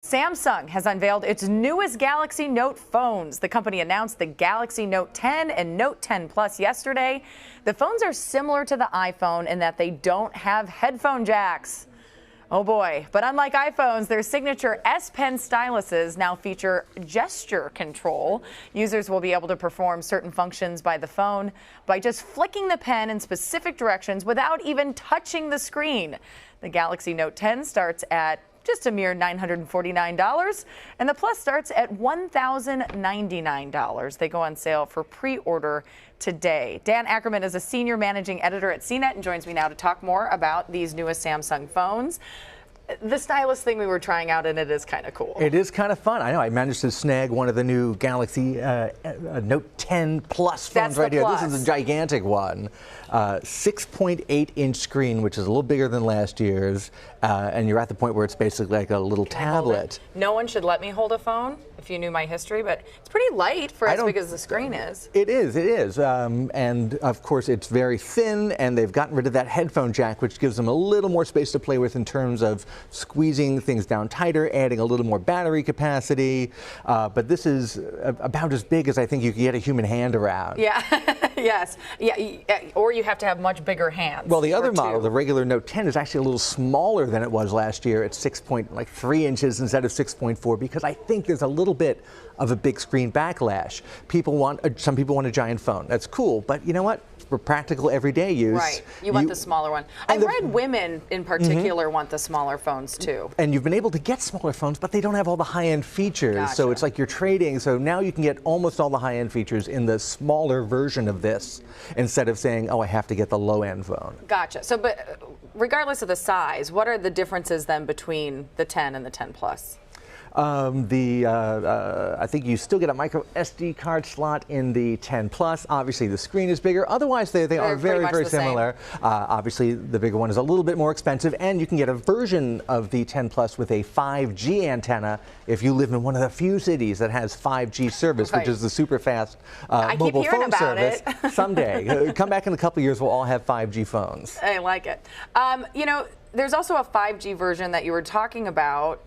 Samsung has unveiled its newest Galaxy Note phones. The company announced the Galaxy Note 10 and Note 10 Plus yesterday. The phones are similar to the iPhone in that they don't have headphone jacks. Oh boy, but unlike iPhones, their signature S Pen styluses now feature gesture control. Users will be able to perform certain functions by the phone by just flicking the pen in specific directions without even touching the screen. The Galaxy Note 10 starts at just a mere $949, and the Plus starts at $1,099. They go on sale for pre-order today. Dan Ackerman is a senior managing editor at CNET and joins me now to talk more about these newest Samsung phones. The stylus thing we were trying out, and it is kind of cool. It is kind of fun. I know. I managed to snag one of the new Galaxy Note 10 Plus phones right here. This is a gigantic one. 6.8-inch screen, which is a little bigger than last year's, and you're at the point where it's basically like a little tablet. No one should let me hold a phone, if you knew my history, but it's pretty light for as big as the screen is. It is. And of course, it's very thin, and they've gotten rid of that headphone jack, which gives them a little more space to play with in terms of squeezing things down tighter, adding a little more battery capacity. But this is about as big as I think you can get a human hand around. Yeah, yes. Yeah, or you have to have much bigger hands. Well, the other model, the regular Note 10, is actually a little smaller than it was last year. It's 6.3 inches instead of 6.4, because I think there's a little bit of a big screen backlash. Some people want a giant phone. That's cool, but you know what? For practical everyday use. Right. You want the smaller one. I've read women in particular want the smaller phones too. And you've been able to get smaller phones, but they don't have all the high-end features. Gotcha. So it's like you're trading. So now you can get almost all the high-end features in the smaller version of this instead of saying, oh, I have to get the low-end phone. Gotcha. So, but regardless of the size, what are the differences then between the 10 and the 10 Plus? I think you still get a micro SD card slot in the 10 Plus. Obviously, the screen is bigger. Otherwise, they are very similar. Obviously, the bigger one is a little bit more expensive, and you can get a version of the 10 Plus with a 5G antenna if you live in one of the few cities that has 5G service, which is the super fast mobile phone service. Someday, come back in a couple of years, we'll all have 5G phones. I like it. You know, there's also a 5G version that you were talking about.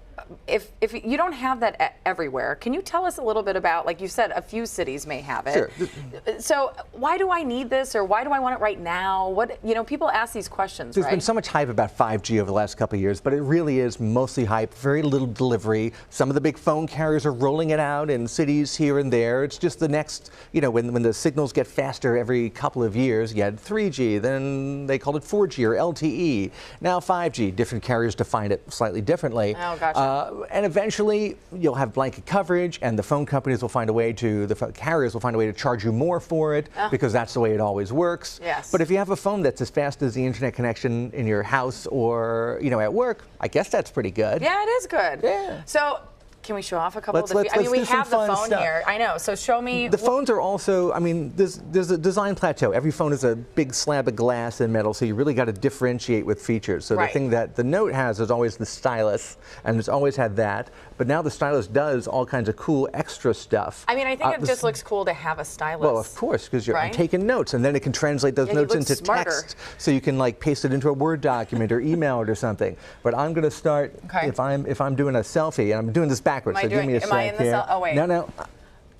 If you don't have that everywhere, can you tell us a little bit about, like you said, a few cities may have it. Sure. So why do I need this, or why do I want it right now? What, you know, people ask these questions. There's been so much hype about 5G over the last couple of years, but it really is mostly hype, very little delivery. Some of the big phone carriers are rolling it out in cities here and there. It's just the next, you know, when the signals get faster every couple of years, you had 3G, then they called it 4G or LTE. Now 5G, different carriers define it slightly differently. Oh, gotcha. And eventually you'll have blanket coverage, and the phone companies will find a way to, the carriers will find a way to charge you more for it, because that's the way it always works. Yes. But if you have a phone that's as fast as the internet connection in your house or, you know, at work, I guess that's pretty good. Yeah, it is good. Yeah. So can we show off a couple of the? I mean, we have the phone here. I know. So show me. The phones are also, I mean, there's a design plateau. Every phone is a big slab of glass and metal, so you really got to differentiate with features. So the thing that the Note has is always the stylus, and it's always had that. But now the stylus does all kinds of cool extra stuff. I mean, I think it just looks cool to have a stylus. Well, of course, because you're taking notes, and then it can translate those notes into text, so you can like paste it into a Word document or email it or something. But I'm going to start if I'm doing a selfie, and I'm doing this backwards. So give me a sec here. Oh wait. No,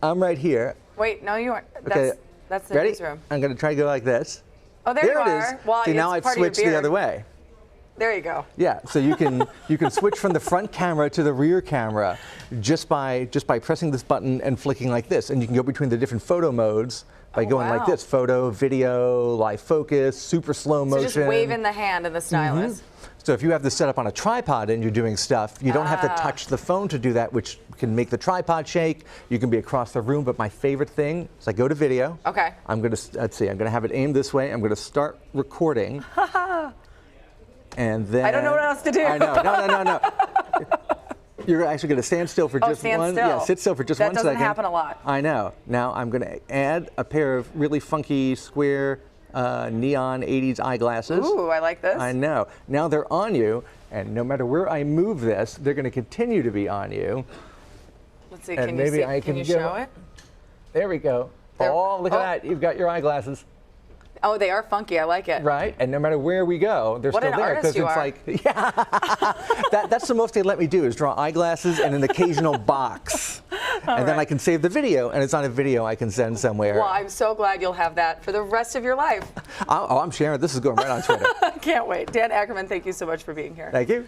I'm right here. Wait, no, you aren't. That's the Ready? newsroom. I'm going to try to go like this. Oh, there you are. It is. Well, see, now I've switched the other way. There you go. Yeah, so you can switch from the front camera to the rear camera just by pressing this button and flicking like this, and you can go between the different photo modes by going like this: photo, video, live focus, super slow motion. So just waving the hand in the stylus. So if you have this set up on a tripod and you're doing stuff, you don't have to touch the phone to do that, which can make the tripod shake. You can be across the room, but my favorite thing is I go to video. Okay. I'm going to, let's see, I'm going to have it aimed this way. I'm going to start recording. And then I don't know what else to do. I know. No. You're actually going to stand still for just one. Still. Yeah, sit still for just 1 second. That doesn't happen a lot. I know. Now I'm going to add a pair of really funky square neon 80s eyeglasses. Ooh, I like this. I know. Now they're on you, and no matter where I move this, they're going to continue to be on you. Let's see. And can you show it? There we go. Oh, look at that. You've got your eyeglasses. Oh, they are funky. I like it. Right, and no matter where we go, they're What still an there artist you it's are. like, yeah, that's the most they let me do is draw eyeglasses and an occasional box, and then I can save the video, and it's on a video I can send somewhere. Well, I'm so glad you'll have that for the rest of your life. Oh, I'm sharing. This is going right on Twitter. I can't wait. Dan Ackerman, thank you so much for being here. Thank you.